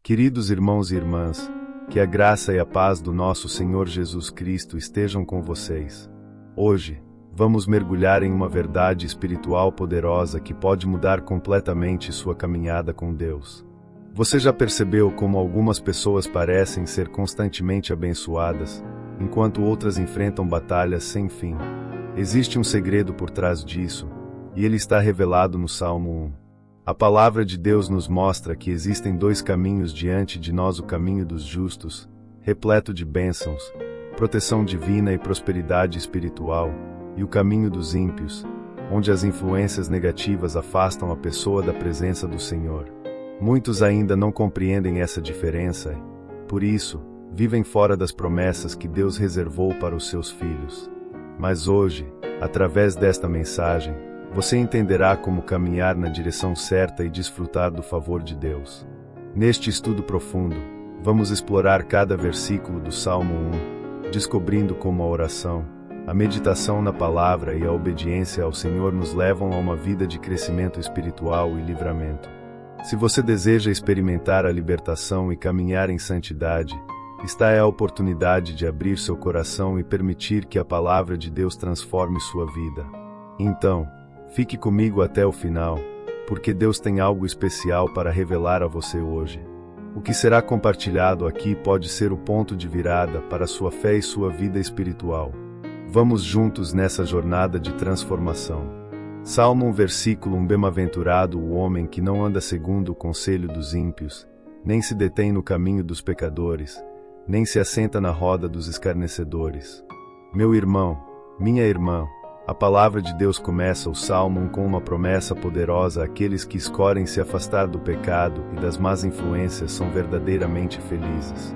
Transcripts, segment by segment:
Queridos irmãos e irmãs, que a graça e a paz do nosso Senhor Jesus Cristo estejam com vocês. Hoje, vamos mergulhar em uma verdade espiritual poderosa que pode mudar completamente sua caminhada com Deus. Você já percebeu como algumas pessoas parecem ser constantemente abençoadas, enquanto outras enfrentam batalhas sem fim? Existe um segredo por trás disso, e ele está revelado no Salmo 1. A palavra de Deus nos mostra que existem dois caminhos diante de nós: o caminho dos justos, repleto de bênçãos, proteção divina e prosperidade espiritual, e o caminho dos ímpios, onde as influências negativas afastam a pessoa da presença do Senhor. Muitos ainda não compreendem essa diferença e, por isso, vivem fora das promessas que Deus reservou para os seus filhos. Mas hoje, através desta mensagem, você entenderá como caminhar na direção certa e desfrutar do favor de Deus. Neste estudo profundo, vamos explorar cada versículo do Salmo 1, descobrindo como a oração, a meditação na palavra e a obediência ao Senhor nos levam a uma vida de crescimento espiritual e livramento. Se você deseja experimentar a libertação e caminhar em santidade, esta é a oportunidade de abrir seu coração e permitir que a palavra de Deus transforme sua vida. Então, fique comigo até o final, porque Deus tem algo especial para revelar a você hoje. O que será compartilhado aqui pode ser o ponto de virada para sua fé e sua vida espiritual. Vamos juntos nessa jornada de transformação. Salmo 1, versículo 1: Bem-aventurado o homem que não anda segundo o conselho dos ímpios, nem se detém no caminho dos pecadores, nem se assenta na roda dos escarnecedores. Meu irmão, minha irmã, a palavra de Deus começa o Salmo 1 com uma promessa poderosa: aqueles que escolhem se afastar do pecado e das más influências são verdadeiramente felizes.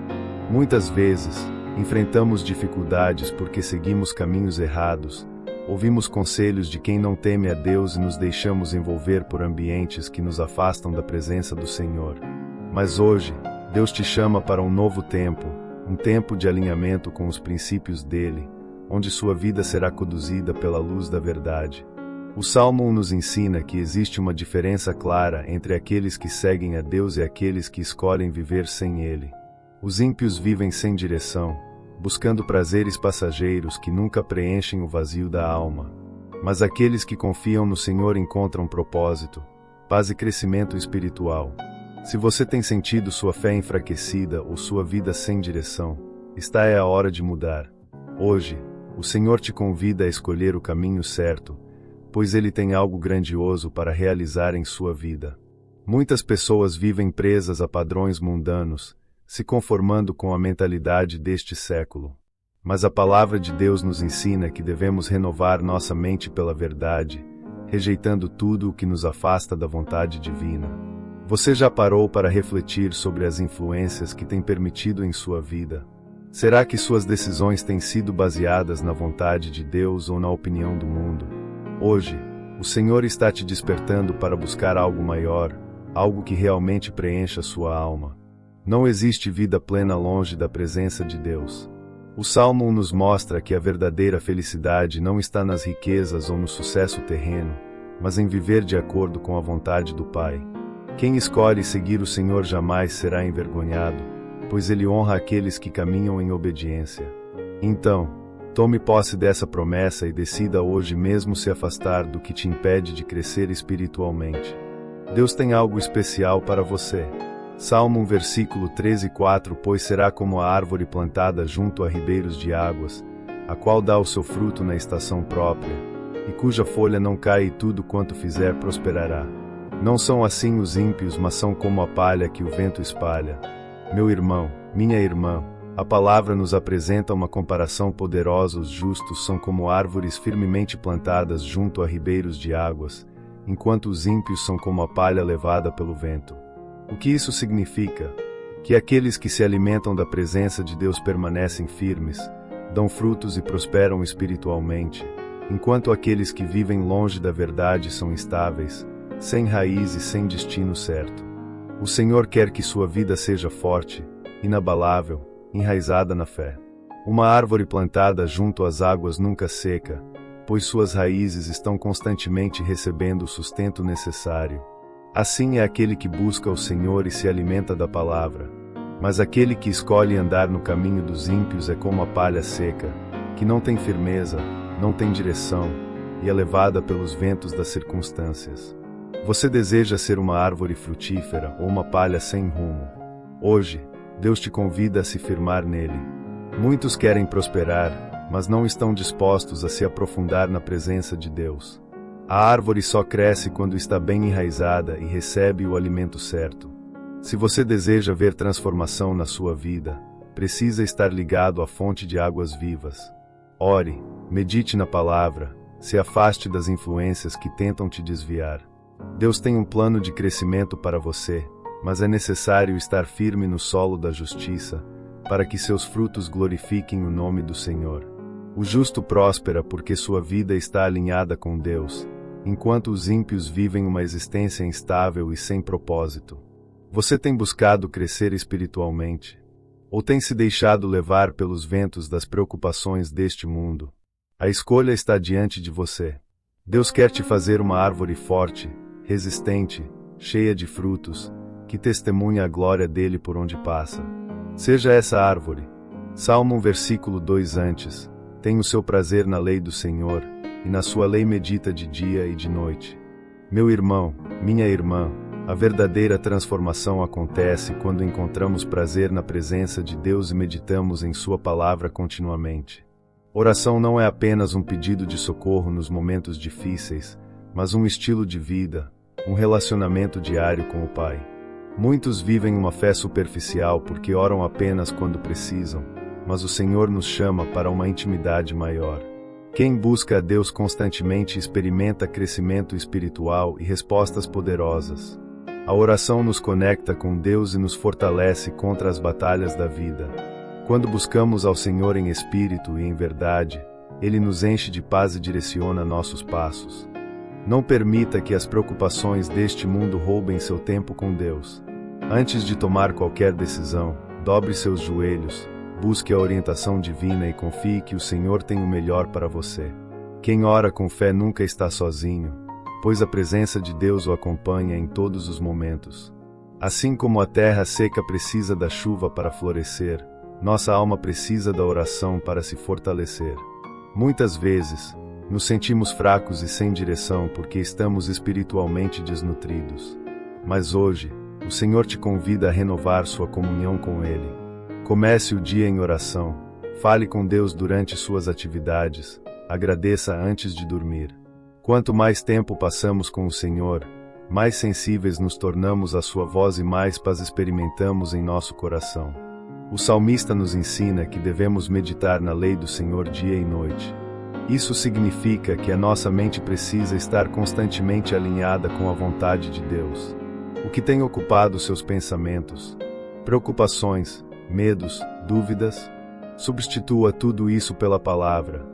Muitas vezes, enfrentamos dificuldades porque seguimos caminhos errados, ouvimos conselhos de quem não teme a Deus e nos deixamos envolver por ambientes que nos afastam da presença do Senhor. Mas hoje, Deus te chama para um novo tempo, um tempo de alinhamento com os princípios dele, onde sua vida será conduzida pela luz da verdade. O Salmo 1 nos ensina que existe uma diferença clara entre aqueles que seguem a Deus e aqueles que escolhem viver sem Ele. Os ímpios vivem sem direção, buscando prazeres passageiros que nunca preenchem o vazio da alma. Mas aqueles que confiam no Senhor encontram propósito, paz e crescimento espiritual. Se você tem sentido sua fé enfraquecida ou sua vida sem direção, esta é a hora de mudar. Hoje, o Senhor te convida a escolher o caminho certo, pois Ele tem algo grandioso para realizar em sua vida. Muitas pessoas vivem presas a padrões mundanos, se conformando com a mentalidade deste século. Mas a palavra de Deus nos ensina que devemos renovar nossa mente pela verdade, rejeitando tudo o que nos afasta da vontade divina. Você já parou para refletir sobre as influências que tem permitido em sua vida? Será que suas decisões têm sido baseadas na vontade de Deus ou na opinião do mundo? Hoje, o Senhor está te despertando para buscar algo maior, algo que realmente preencha sua alma. Não existe vida plena longe da presença de Deus. O Salmo 1 nos mostra que a verdadeira felicidade não está nas riquezas ou no sucesso terreno, mas em viver de acordo com a vontade do Pai. Quem escolhe seguir o Senhor jamais será envergonhado, pois Ele honra aqueles que caminham em obediência. Então, tome posse dessa promessa e decida hoje mesmo se afastar do que te impede de crescer espiritualmente. Deus tem algo especial para você. Salmo 1, versículo 13 e 4: Pois será como a árvore plantada junto a ribeiros de águas, a qual dá o seu fruto na estação própria, e cuja folha não cai e tudo quanto fizer prosperará. Não são assim os ímpios, mas são como a palha que o vento espalha. Meu irmão, minha irmã, a palavra nos apresenta uma comparação poderosa: os justos são como árvores firmemente plantadas junto a ribeiros de águas, enquanto os ímpios são como a palha levada pelo vento. O que isso significa? Que aqueles que se alimentam da presença de Deus permanecem firmes, dão frutos e prosperam espiritualmente, enquanto aqueles que vivem longe da verdade são instáveis, sem raiz e sem destino certo. O Senhor quer que sua vida seja forte, inabalável, enraizada na fé. Uma árvore plantada junto às águas nunca seca, pois suas raízes estão constantemente recebendo o sustento necessário. Assim é aquele que busca o Senhor e se alimenta da palavra. Mas aquele que escolhe andar no caminho dos ímpios é como a palha seca, que não tem firmeza, não tem direção, e é levada pelos ventos das circunstâncias. Você deseja ser uma árvore frutífera ou uma palha sem rumo? Hoje, Deus te convida a se firmar nele. Muitos querem prosperar, mas não estão dispostos a se aprofundar na presença de Deus. A árvore só cresce quando está bem enraizada e recebe o alimento certo. Se você deseja ver transformação na sua vida, precisa estar ligado à fonte de águas vivas. Ore, medite na palavra, se afaste das influências que tentam te desviar. Deus tem um plano de crescimento para você, mas é necessário estar firme no solo da justiça, para que seus frutos glorifiquem o nome do Senhor. O justo prospera porque sua vida está alinhada com Deus, enquanto os ímpios vivem uma existência instável e sem propósito. Você tem buscado crescer espiritualmente? Ou tem se deixado levar pelos ventos das preocupações deste mundo? A escolha está diante de você. Deus quer te fazer uma árvore forte, resistente, cheia de frutos, que testemunha a glória dele por onde passa. Seja essa árvore. Salmo 1, versículo 2 antes. Tem o seu prazer na lei do Senhor, e na sua lei medita de dia e de noite. Meu irmão, minha irmã, a verdadeira transformação acontece quando encontramos prazer na presença de Deus e meditamos em sua palavra continuamente. Oração não é apenas um pedido de socorro nos momentos difíceis, mas um estilo de vida, um relacionamento diário com o Pai. Muitos vivem uma fé superficial porque oram apenas quando precisam, mas o Senhor nos chama para uma intimidade maior. Quem busca a Deus constantemente experimenta crescimento espiritual e respostas poderosas. A oração nos conecta com Deus e nos fortalece contra as batalhas da vida. Quando buscamos ao Senhor em espírito e em verdade, Ele nos enche de paz e direciona nossos passos. Não permita que as preocupações deste mundo roubem seu tempo com Deus. Antes de tomar qualquer decisão, dobre seus joelhos, busque a orientação divina e confie que o Senhor tem o melhor para você. Quem ora com fé nunca está sozinho, pois a presença de Deus o acompanha em todos os momentos. Assim como a terra seca precisa da chuva para florescer, nossa alma precisa da oração para se fortalecer. Muitas vezes, nos sentimos fracos e sem direção porque estamos espiritualmente desnutridos. Mas hoje, o Senhor te convida a renovar sua comunhão com Ele. Comece o dia em oração, fale com Deus durante suas atividades, agradeça antes de dormir. Quanto mais tempo passamos com o Senhor, mais sensíveis nos tornamos à sua voz e mais paz experimentamos em nosso coração. O salmista nos ensina que devemos meditar na lei do Senhor dia e noite. Isso significa que a nossa mente precisa estar constantemente alinhada com a vontade de Deus. O que tem ocupado seus pensamentos? Preocupações, medos, dúvidas? Substitua tudo isso pela palavra.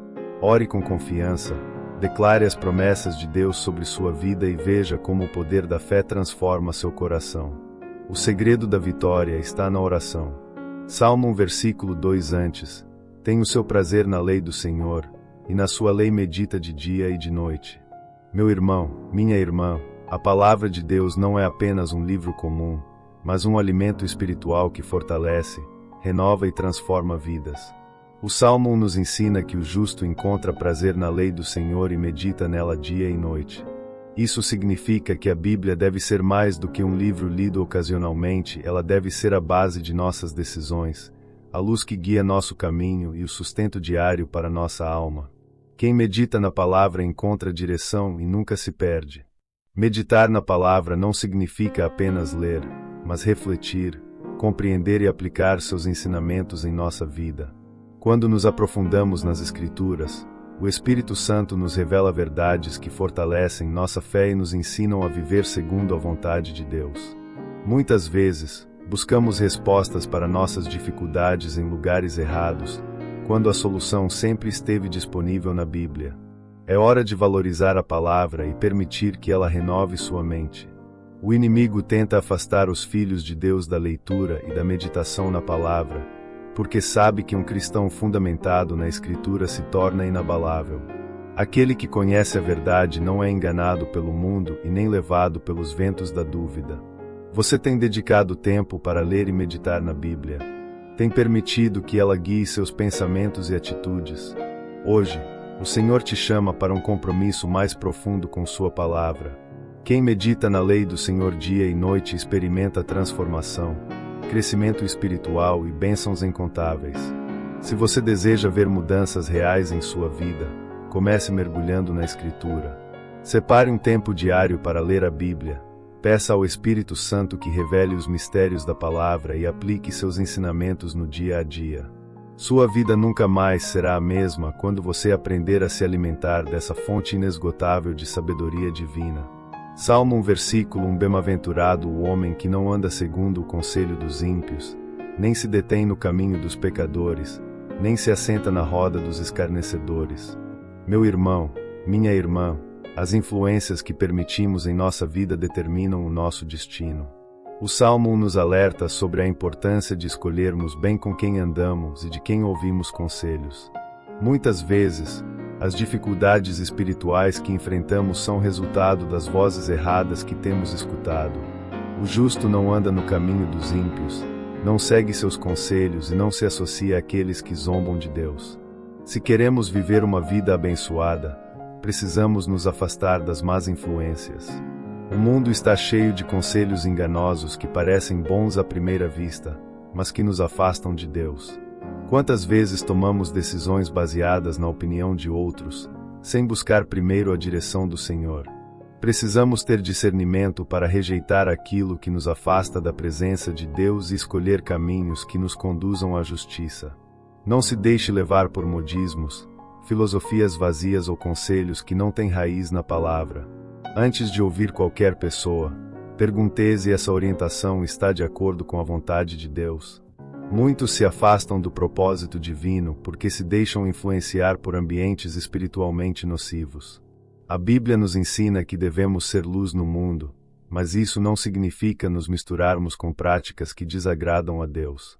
Ore com confiança, declare as promessas de Deus sobre sua vida e veja como o poder da fé transforma seu coração. O segredo da vitória está na oração. Salmo 1, versículo 2 antes. Tem o seu prazer na lei do Senhor, e na sua lei medita de dia e de noite. Meu irmão, minha irmã, a palavra de Deus não é apenas um livro comum, mas um alimento espiritual que fortalece, renova e transforma vidas. O Salmo 1 nos ensina que o justo encontra prazer na lei do Senhor e medita nela dia e noite. Isso significa que a Bíblia deve ser mais do que um livro lido ocasionalmente, ela deve ser a base de nossas decisões, a luz que guia nosso caminho e o sustento diário para nossa alma. Quem medita na palavra encontra direção e nunca se perde. Meditar na palavra não significa apenas ler, mas refletir, compreender e aplicar seus ensinamentos em nossa vida. Quando nos aprofundamos nas Escrituras, o Espírito Santo nos revela verdades que fortalecem nossa fé e nos ensinam a viver segundo a vontade de Deus. Muitas vezes, buscamos respostas para nossas dificuldades em lugares errados, quando a solução sempre esteve disponível na Bíblia. É hora de valorizar a palavra e permitir que ela renove sua mente. O inimigo tenta afastar os filhos de Deus da leitura e da meditação na palavra, porque sabe que um cristão fundamentado na Escritura se torna inabalável. Aquele que conhece a verdade não é enganado pelo mundo e nem levado pelos ventos da dúvida. Você tem dedicado tempo para ler e meditar na Bíblia. Tem permitido que ela guie seus pensamentos e atitudes. Hoje, o Senhor te chama para um compromisso mais profundo com sua palavra. Quem medita na lei do Senhor dia e noite experimenta transformação, crescimento espiritual e bênçãos incontáveis. Se você deseja ver mudanças reais em sua vida, comece mergulhando na Escritura. Separe um tempo diário para ler a Bíblia. Peça ao Espírito Santo que revele os mistérios da palavra e aplique seus ensinamentos no dia a dia. Sua vida nunca mais será a mesma quando você aprender a se alimentar dessa fonte inesgotável de sabedoria divina. Salmo 1 versículo 1. Bem-aventurado o homem que não anda segundo o conselho dos ímpios, nem se detém no caminho dos pecadores, nem se assenta na roda dos escarnecedores. Meu irmão, minha irmã, as influências que permitimos em nossa vida determinam o nosso destino. O Salmo 1 nos alerta sobre a importância de escolhermos bem com quem andamos e de quem ouvimos conselhos. Muitas vezes, as dificuldades espirituais que enfrentamos são resultado das vozes erradas que temos escutado. O justo não anda no caminho dos ímpios, não segue seus conselhos e não se associa àqueles que zombam de Deus. Se queremos viver uma vida abençoada, precisamos nos afastar das más influências. O mundo está cheio de conselhos enganosos que parecem bons à primeira vista, mas que nos afastam de Deus. Quantas vezes tomamos decisões baseadas na opinião de outros, sem buscar primeiro a direção do Senhor? Precisamos ter discernimento para rejeitar aquilo que nos afasta da presença de Deus e escolher caminhos que nos conduzam à justiça. Não se deixe levar por modismos, filosofias vazias ou conselhos que não têm raiz na palavra. Antes de ouvir qualquer pessoa, pergunte se essa orientação está de acordo com a vontade de Deus. Muitos se afastam do propósito divino porque se deixam influenciar por ambientes espiritualmente nocivos. A Bíblia nos ensina que devemos ser luz no mundo, mas isso não significa nos misturarmos com práticas que desagradam a Deus.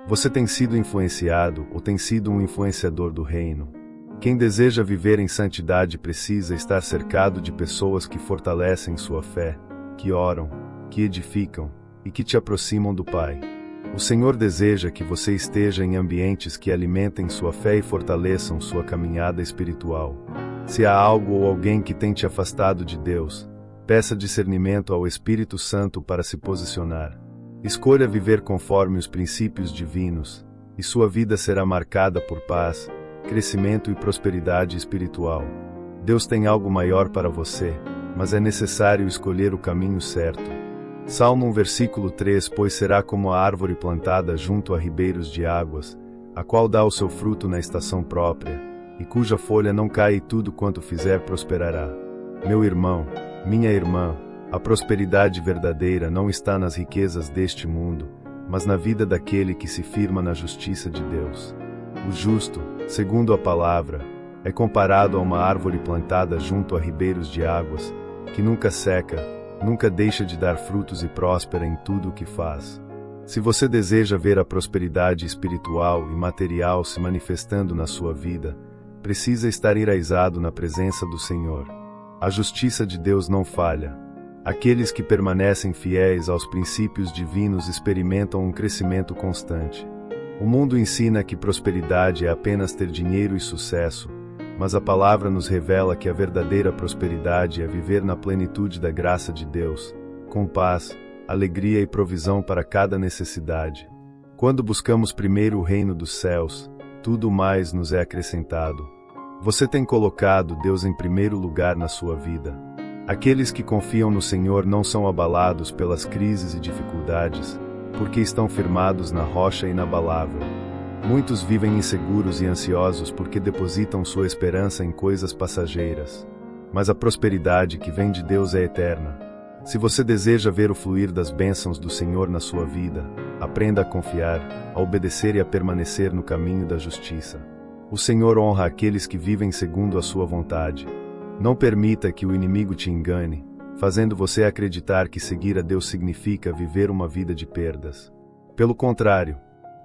Você tem sido influenciado ou tem sido um influenciador do reino? Quem deseja viver em santidade precisa estar cercado de pessoas que fortalecem sua fé, que oram, que edificam e que te aproximam do Pai. O Senhor deseja que você esteja em ambientes que alimentem sua fé e fortaleçam sua caminhada espiritual. Se há algo ou alguém que tem te afastado de Deus, peça discernimento ao Espírito Santo para se posicionar. Escolha viver conforme os princípios divinos, e sua vida será marcada por paz, crescimento e prosperidade espiritual. Deus tem algo maior para você, mas é necessário escolher o caminho certo. Salmo 1 versículo 3. Pois será como a árvore plantada junto a ribeiros de águas, a qual dá o seu fruto na estação própria, e cuja folha não cai e tudo quanto fizer prosperará. Meu irmão, minha irmã, a prosperidade verdadeira não está nas riquezas deste mundo, mas na vida daquele que se firma na justiça de Deus. O justo, segundo a palavra, é comparado a uma árvore plantada junto a ribeiros de águas, que nunca seca, nunca deixa de dar frutos e próspera em tudo o que faz. Se você deseja ver a prosperidade espiritual e material se manifestando na sua vida, precisa estar enraizado na presença do Senhor. A justiça de Deus não falha. Aqueles que permanecem fiéis aos princípios divinos experimentam um crescimento constante. O mundo ensina que prosperidade é apenas ter dinheiro e sucesso, mas a palavra nos revela que a verdadeira prosperidade é viver na plenitude da graça de Deus, com paz, alegria e provisão para cada necessidade. Quando buscamos primeiro o reino dos céus, tudo mais nos é acrescentado. Você tem colocado Deus em primeiro lugar na sua vida. Aqueles que confiam no Senhor não são abalados pelas crises e dificuldades, porque estão firmados na rocha inabalável. Muitos vivem inseguros e ansiosos porque depositam sua esperança em coisas passageiras. Mas a prosperidade que vem de Deus é eterna. Se você deseja ver o fluir das bênçãos do Senhor na sua vida, aprenda a confiar, a obedecer e a permanecer no caminho da justiça. O Senhor honra aqueles que vivem segundo a sua vontade. Não permita que o inimigo te engane, fazendo você acreditar que seguir a Deus significa viver uma vida de perdas. Pelo contrário,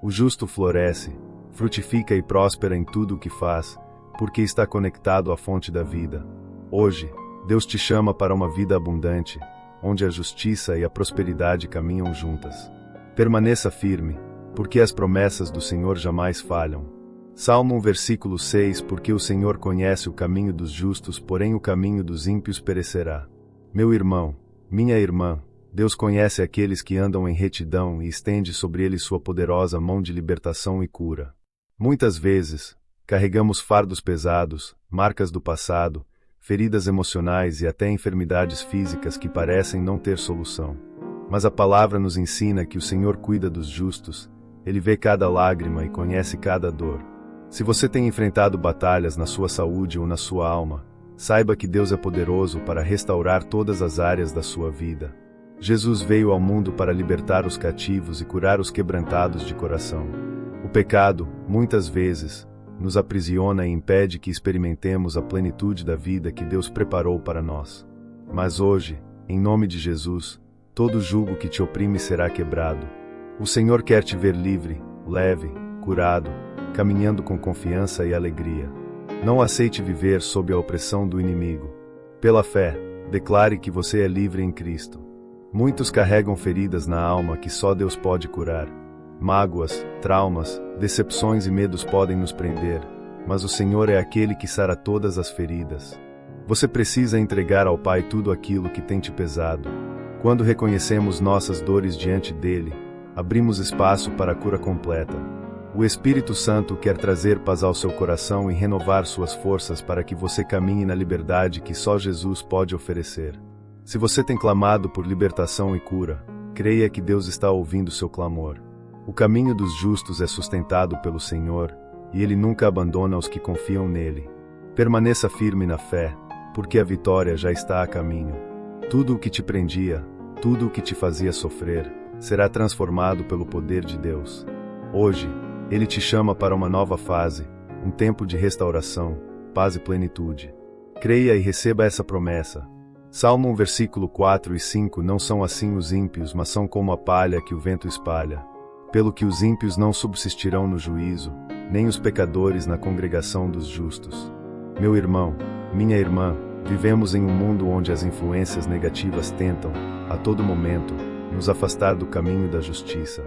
o justo floresce, frutifica e próspera em tudo o que faz, porque está conectado à fonte da vida. Hoje, Deus te chama para uma vida abundante, onde a justiça e a prosperidade caminham juntas. Permaneça firme, porque as promessas do Senhor jamais falham. Salmo 1, versículo 6: Porque o Senhor conhece o caminho dos justos, porém o caminho dos ímpios perecerá. Meu irmão, minha irmã, Deus conhece aqueles que andam em retidão e estende sobre eles sua poderosa mão de libertação e cura. Muitas vezes, carregamos fardos pesados, marcas do passado, feridas emocionais e até enfermidades físicas que parecem não ter solução. Mas a palavra nos ensina que o Senhor cuida dos justos, Ele vê cada lágrima e conhece cada dor. Se você tem enfrentado batalhas na sua saúde ou na sua alma, saiba que Deus é poderoso para restaurar todas as áreas da sua vida. Jesus veio ao mundo para libertar os cativos e curar os quebrantados de coração. O pecado, muitas vezes, nos aprisiona e impede que experimentemos a plenitude da vida que Deus preparou para nós. Mas hoje, em nome de Jesus, todo jugo que te oprime será quebrado. O Senhor quer te ver livre, leve, curado, caminhando com confiança e alegria. Não aceite viver sob a opressão do inimigo. Pela fé, declare que você é livre em Cristo. Muitos carregam feridas na alma que só Deus pode curar. Mágoas, traumas, decepções e medos podem nos prender, mas o Senhor é aquele que sara todas as feridas. Você precisa entregar ao Pai tudo aquilo que tem te pesado. Quando reconhecemos nossas dores diante dele, abrimos espaço para a cura completa. O Espírito Santo quer trazer paz ao seu coração e renovar suas forças para que você caminhe na liberdade que só Jesus pode oferecer. Se você tem clamado por libertação e cura, creia que Deus está ouvindo seu clamor. O caminho dos justos é sustentado pelo Senhor, e Ele nunca abandona os que confiam nele. Permaneça firme na fé, porque a vitória já está a caminho. Tudo o que te prendia, tudo o que te fazia sofrer, será transformado pelo poder de Deus. Hoje, Ele te chama para uma nova fase, um tempo de restauração, paz e plenitude. Creia e receba essa promessa. Salmo 1, versículo 4 e 5: Não são assim os ímpios, mas são como a palha que o vento espalha. Pelo que os ímpios não subsistirão no juízo, nem os pecadores na congregação dos justos. Meu irmão, minha irmã, vivemos em um mundo onde as influências negativas tentam, a todo momento, nos afastar do caminho da justiça.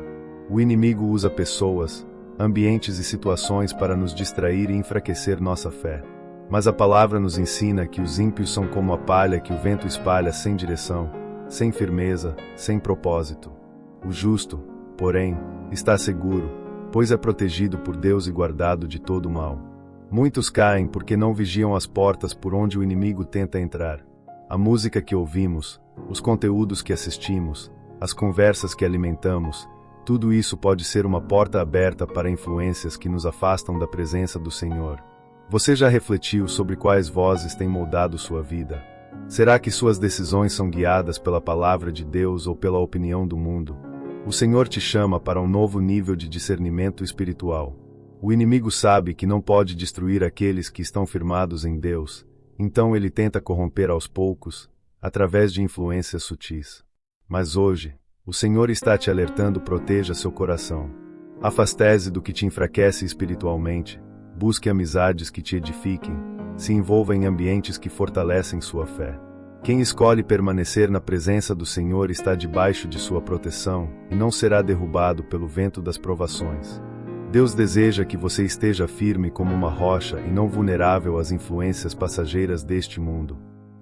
O inimigo usa pessoas, ambientes e situações para nos distrair e enfraquecer nossa fé. Mas a palavra nos ensina que os ímpios são como a palha que o vento espalha sem direção, sem firmeza, sem propósito. O justo, porém, está seguro, pois é protegido por Deus e guardado de todo mal. Muitos caem porque não vigiam as portas por onde o inimigo tenta entrar. A música que ouvimos, os conteúdos que assistimos, as conversas que alimentamos, tudo isso pode ser uma porta aberta para influências que nos afastam da presença do Senhor. Você já refletiu sobre quais vozes têm moldado sua vida? Será que suas decisões são guiadas pela palavra de Deus ou pela opinião do mundo? O Senhor te chama para um novo nível de discernimento espiritual. O inimigo sabe que não pode destruir aqueles que estão firmados em Deus, então ele tenta corromper aos poucos, através de influências sutis. Mas hoje, o Senhor está te alertando: proteja seu coração. Afaste-se do que te enfraquece espiritualmente, busque amizades que te edifiquem, se envolva em ambientes que fortalecem sua fé. Quem escolhe permanecer na presença do Senhor está debaixo de sua proteção e não será derrubado pelo vento das provações. Deus deseja que você esteja firme como uma rocha e não vulnerável às influências passageiras deste mundo.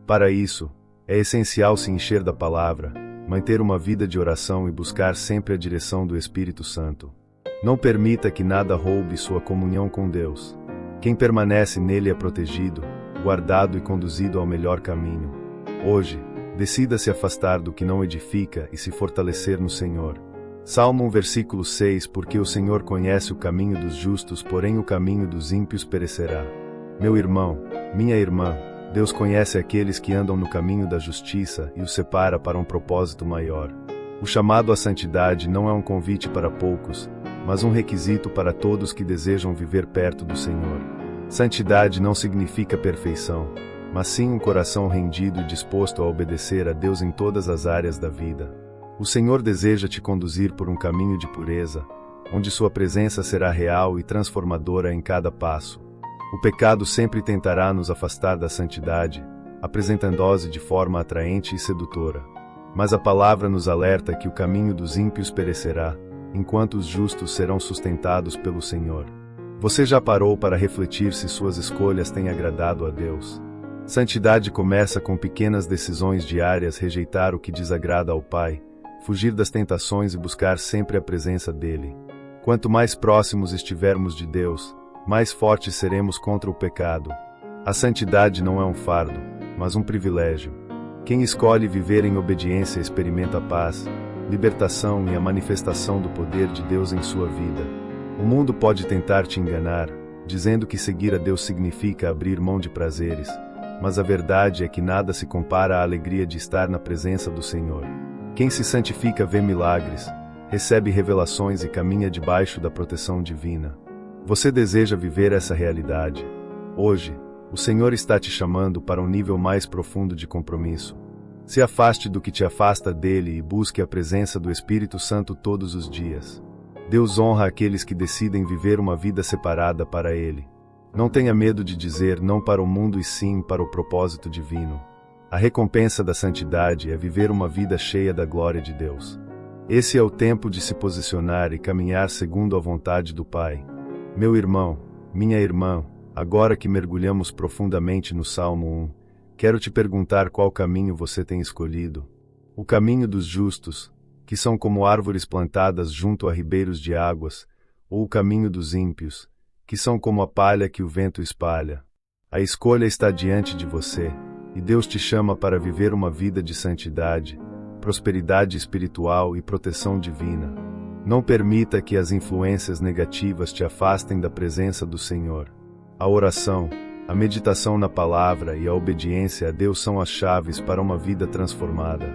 Para isso, é essencial se encher da palavra, manter uma vida de oração e buscar sempre a direção do Espírito Santo. Não permita que nada roube sua comunhão com Deus. Quem permanece nele é protegido, guardado e conduzido ao melhor caminho. Hoje, decida se afastar do que não edifica e se fortalecer no Senhor. Salmo 1, versículo 6: Porque o Senhor conhece o caminho dos justos, porém o caminho dos ímpios perecerá. Meu irmão, minha irmã, Deus conhece aqueles que andam no caminho da justiça e os separa para um propósito maior. O chamado à santidade não é um convite para poucos, mas um requisito para todos que desejam viver perto do Senhor. Santidade não significa perfeição, mas sim um coração rendido e disposto a obedecer a Deus em todas as áreas da vida. O Senhor deseja te conduzir por um caminho de pureza, onde sua presença será real e transformadora em cada passo. O pecado sempre tentará nos afastar da santidade, apresentando-se de forma atraente e sedutora. Mas a palavra nos alerta que o caminho dos ímpios perecerá, enquanto os justos serão sustentados pelo Senhor. Você já parou para refletir se suas escolhas têm agradado a Deus? Santidade começa com pequenas decisões diárias: rejeitar o que desagrada ao Pai, fugir das tentações e buscar sempre a presença dEle. Quanto mais próximos estivermos de Deus, mais fortes seremos contra o pecado. A santidade não é um fardo, mas um privilégio. Quem escolhe viver em obediência experimenta a paz, libertação e a manifestação do poder de Deus em sua vida. O mundo pode tentar te enganar, dizendo que seguir a Deus significa abrir mão de prazeres, mas a verdade é que nada se compara à alegria de estar na presença do Senhor. Quem se santifica vê milagres, recebe revelações e caminha debaixo da proteção divina. Você deseja viver essa realidade? Hoje, o Senhor está te chamando para um nível mais profundo de compromisso. Se afaste do que te afasta dele e busque a presença do Espírito Santo todos os dias. Deus honra aqueles que decidem viver uma vida separada para Ele. Não tenha medo de dizer não para o mundo e sim para o propósito divino. A recompensa da santidade é viver uma vida cheia da glória de Deus. Esse é o tempo de se posicionar e caminhar segundo a vontade do Pai. Meu irmão, minha irmã, agora que mergulhamos profundamente no Salmo 1, quero te perguntar qual caminho você tem escolhido. O caminho dos justos, que são como árvores plantadas junto a ribeiros de águas, ou o caminho dos ímpios, que são como a palha que o vento espalha. A escolha está diante de você, e Deus te chama para viver uma vida de santidade, prosperidade espiritual e proteção divina. Não permita que as influências negativas te afastem da presença do Senhor. A oração, a meditação na palavra e a obediência a Deus são as chaves para uma vida transformada.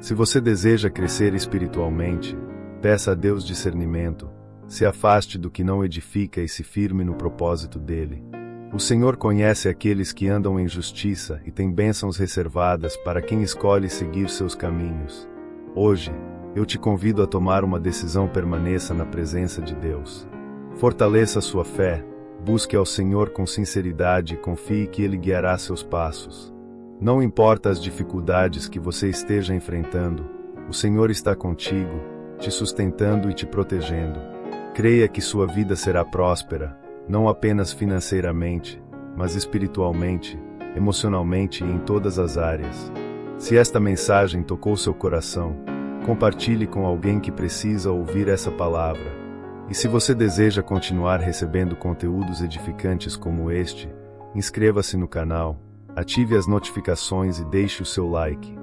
Se você deseja crescer espiritualmente, peça a Deus discernimento, se afaste do que não edifica e se firme no propósito dele. O Senhor conhece aqueles que andam em justiça e tem bênçãos reservadas para quem escolhe seguir seus caminhos. Hoje, eu te convido a tomar uma decisão: permaneça na presença de Deus. Fortaleça sua fé, busque ao Senhor com sinceridade e confie que Ele guiará seus passos. Não importa as dificuldades que você esteja enfrentando, o Senhor está contigo, te sustentando e te protegendo. Creia que sua vida será próspera, não apenas financeiramente, mas espiritualmente, emocionalmente e em todas as áreas. Se esta mensagem tocou seu coração, compartilhe com alguém que precisa ouvir essa palavra. E se você deseja continuar recebendo conteúdos edificantes como este, inscreva-se no canal, ative as notificações e deixe o seu like.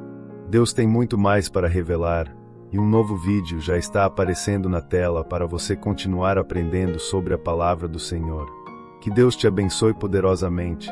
Deus tem muito mais para revelar, e um novo vídeo já está aparecendo na tela para você continuar aprendendo sobre a palavra do Senhor. Que Deus te abençoe poderosamente.